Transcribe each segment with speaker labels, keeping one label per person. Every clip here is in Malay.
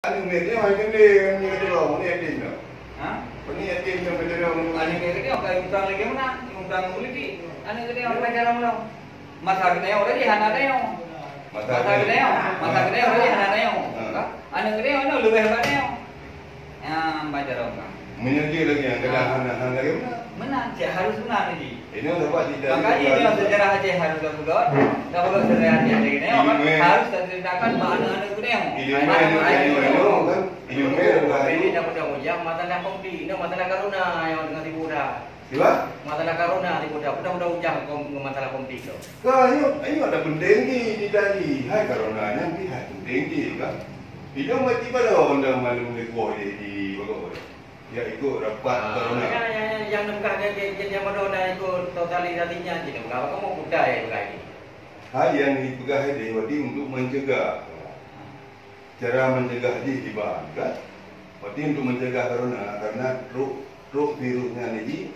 Speaker 1: Ano media macam ni ni kata orang ni yatim dah.
Speaker 2: Ha?
Speaker 1: Ni yatim yang kata orang.
Speaker 2: Ani kata dia orang utang lagi mana? Utang politi. Ani kata orang pelajar mana? Masa kena orang di hana dia. Masa kena orang di hana dia. Ani kata orang lebih hebat dia. Belajar orang.
Speaker 1: Menyerti lagi yang kena hana lagi mana?
Speaker 2: Mana? Cik harus benar lagi.
Speaker 1: Ini dapat tidak.
Speaker 2: Makanya dia sejarah Aceh harus berbuat. Dah buat sejarah Aceh lagi ni. Orang harus ceritakan mana-mana tu dia.
Speaker 1: Ini kan.
Speaker 2: Ini dapat yang masalah kompi, ini masalah karuna yang dengan tipu dah.
Speaker 1: Siapa?
Speaker 2: Masalah karuna tipu dah. Mudah ujang masalah kompi tu.
Speaker 1: Ayo ada penting di tadi. Hai karonanya ni hai penting di kan. Itu mesti pada orang dah malu ni kuah di bagaimana. Ya ikut rapat karona.
Speaker 2: Yang nampak yang mana dah ikut totalitasnya je. Kalau kamu budaya begini.
Speaker 1: Hal yang dipegang di wadi untuk mencegah. Cara mencegah di tiba kan? Wadi untuk mencegah corona karena roh virusnya ni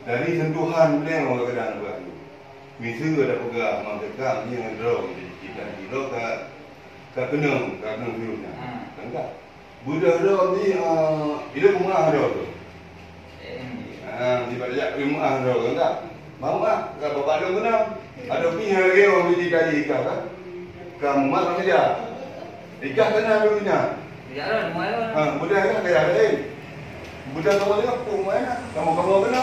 Speaker 1: dari sentuhan beliau orang kadang buat. Misal ada pegang mengekang ni yang drog jadi kita drog tak kena virusnya. Kan tak? Budak drog ni itu rumah drog tu. Di balik rumah drog kan tak? Mau tak? Kalau bapak dong kena ada pihak lagi orang di kali ikat kan? Kamu mak macam dia. Ikat kena virusnya.
Speaker 2: Ya lah, mana?
Speaker 1: Budak kan kaya lain. Budak kamu ni apa mana? Kamu kena.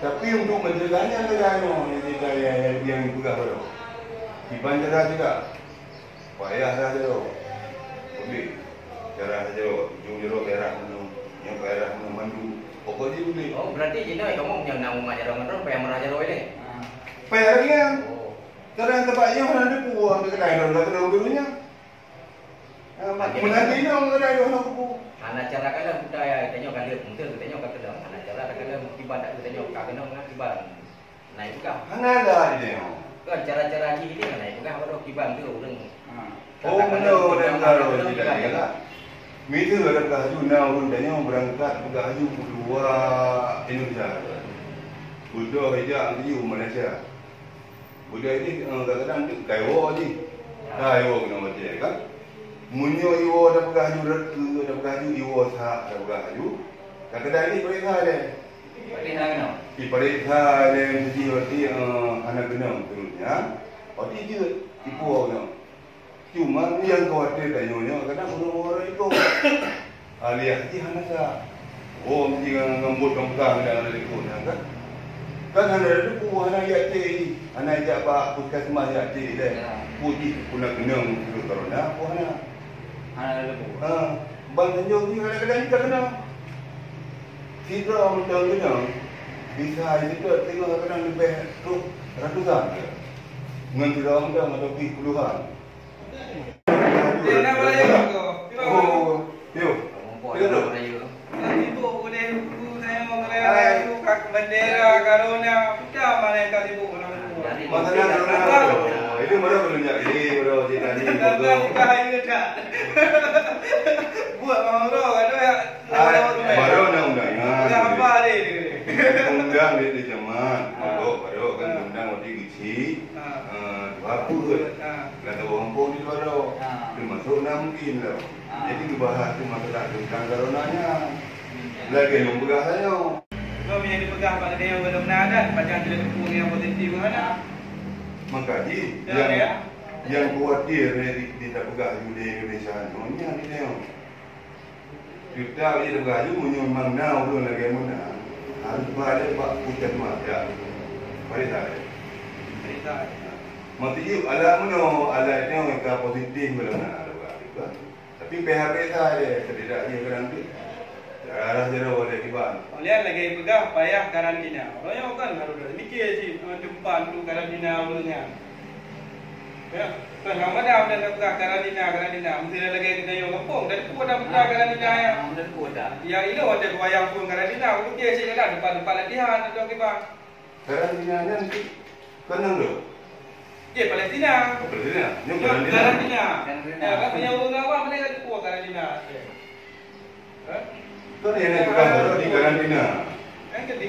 Speaker 1: Tapi untuk mencegahnya negara ni kaya yang juga baru. Di bandara juga. Payah saja tu. Tapi cara saja ujung jeruk merah minum, yang merah minum mandu. Pokok dia boleh.
Speaker 2: Oh, berarti jadi kamu yang nama macam orang payah meraja roy ni.
Speaker 1: Payah lagi kan? Cara tempatnya orang ada puas dekat daerah orang kena birunya. Menanti ni orang kedai orang kupu.
Speaker 2: Anak cara kalau budaya tanya kalau mungkin tanya kalau kedai. Anak cara kalau tiba tak tanya kalau kena nak tiba. Naik bukan?
Speaker 1: Mana ada ini?
Speaker 2: Kan cara-cara ni dia naik bukan kalau tiba tu orang.
Speaker 1: Oh, benar dan kalau tidak ya. Mita ada kahju nak orang tanya berangkat kahju keluar Indonesia. Budak hijau di Malaysia. Budak ini kadang-kadang kaiwo ni. Kaiwo kena macam kan? Munyo iwo ada pegaju reka, ada pegaju iwo sah, ada pegaju. Kadang-kadang ni periksa dia.
Speaker 2: Periksa kena?
Speaker 1: Periksa dia mesti berarti anak kena terusnya. Berarti je tipu orang. Cuma ni yang khawatir tanya kadang orang itu. Alias dia anak sah. Oh mesti ngambut kampung dan ada ikut kan? Kan ada tu anak yang cik, anak yang pak puskesmas yang cik dia. Putih pun nak kena virus corona, apa anak?
Speaker 2: Anak lebu.
Speaker 1: Bang Tanjung ni kadang-kadang kita kena. Kita macam kena. Bisa kita tengok kadang lebih ratusan. Dengan kita orang dah atau puluhan.
Speaker 3: Dia nak Melayu ke?
Speaker 1: Oh, yo.
Speaker 2: Dia nak Melayu.
Speaker 3: Ibu boleh buku saya mau Melayu kak bendera Corona. Kita mana yang kali buku orang itu.
Speaker 1: Masalah corona. Itu mana perlu jadi bro kita ni.
Speaker 3: Bukan itu tak. Buat orang ada ya.
Speaker 1: Baru nak undang.
Speaker 3: Apa dia?
Speaker 1: Undang di zaman. Baru kan undang waktu kecil. Apa ke? Kata orang pun di luar tu. Termasuk nak mungkin lah. Jadi dibahas tu masalah tentang coronanya. Lagi yang bergerak saya.
Speaker 3: Kau yang dipegang pada dia benar-benar ada macam ada kepung yang positif mana?
Speaker 1: Mengkaji yang khawatir di tak pegang di Indonesia ni yang ni tengok. Kita dia pegang munyo mangnau tu lagi mana. Harus ada pak pucat mata. Mari tak. Maksudnya ala mano ala tengok yang positif belum ada. Tapi PHP saja tidak dia kadang tu. Arah jero boleh tiba.
Speaker 3: Lihat lagi pegang payah karantina. Orang yang kan harus mikir sih tempat tu karantina ulangnya. Ya, kan Ramadan dah pegang karantina. Mesti lagi kita yang kampung dan tu dah pegang karantina ya.
Speaker 2: Dan kuda.
Speaker 3: Ya itu ada wayang pun karantina. Mikir sih kan depan latihan atau apa.
Speaker 1: Karantina nanti kenang tu.
Speaker 3: Dia Palestina.
Speaker 1: Ni
Speaker 3: karantina. Ya, kan punya orang awam mereka tu karantina.
Speaker 1: Kan yang pegang di karantina.
Speaker 3: Kan di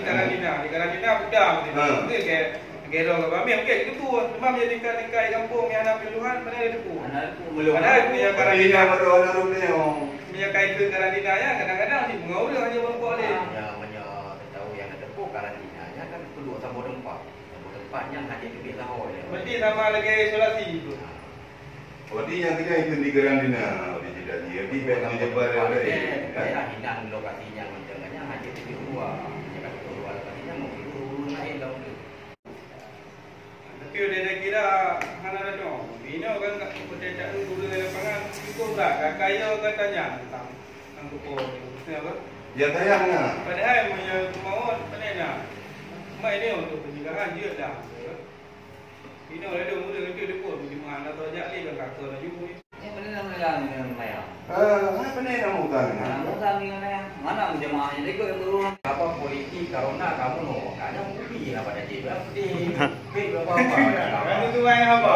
Speaker 3: karantina pedang. Mungkin kayak Gero ke Bami, okey itu tu. Cuma dia tingkat-tingkat kampung yang anak pilihan mana ada tu.
Speaker 2: Anak belum.
Speaker 3: Ada punya
Speaker 1: Ini
Speaker 3: karantina,
Speaker 1: yang baru orang ni.
Speaker 3: punya kait ke karantina ya kadang-kadang si pengau dia hanya bangkok dia.
Speaker 4: Namanya tahu yang ada pun karantinanya kan perlu tambah tempat. Tambah tempatnya hanya di biasa ya.
Speaker 3: Mesti nama lagi isolasi itu.
Speaker 1: Jadi yang kita itu di karantina, di tidak dia di bawah jebar ada.
Speaker 4: Saya hilang lokasinya macamnya hanya di luar. Jika di luar lokasinya mau itu lain dong.
Speaker 3: Tapi udah kira hana ada dong. Ini kan kita tak dulu di lapangan cukup tak kaya katanya tentang angkupo. Siapa?
Speaker 1: Ya tayangnya.
Speaker 3: Padahal punya kemauan padahal mak ini untuk pencegahan dia dah. Ini orang dia mula dia pun di mana tu ajak ni kan kata nak jumpa.
Speaker 2: Ini benar benar benar ya.
Speaker 1: Apa ni nama utang?
Speaker 2: Nama utang ni mana jemaahnya dia ikut yang turun.
Speaker 4: Apa politik karena kamu no, kayaknya mungkin lah pada dia berarti. Berapa apa?
Speaker 3: Kamu tu yang apa?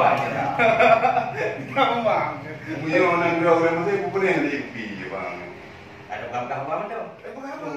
Speaker 3: Kamu bang.
Speaker 1: Punya orang orang masih bukan yang di bang.
Speaker 4: Ada kawan-kawan tu.
Speaker 1: Apa?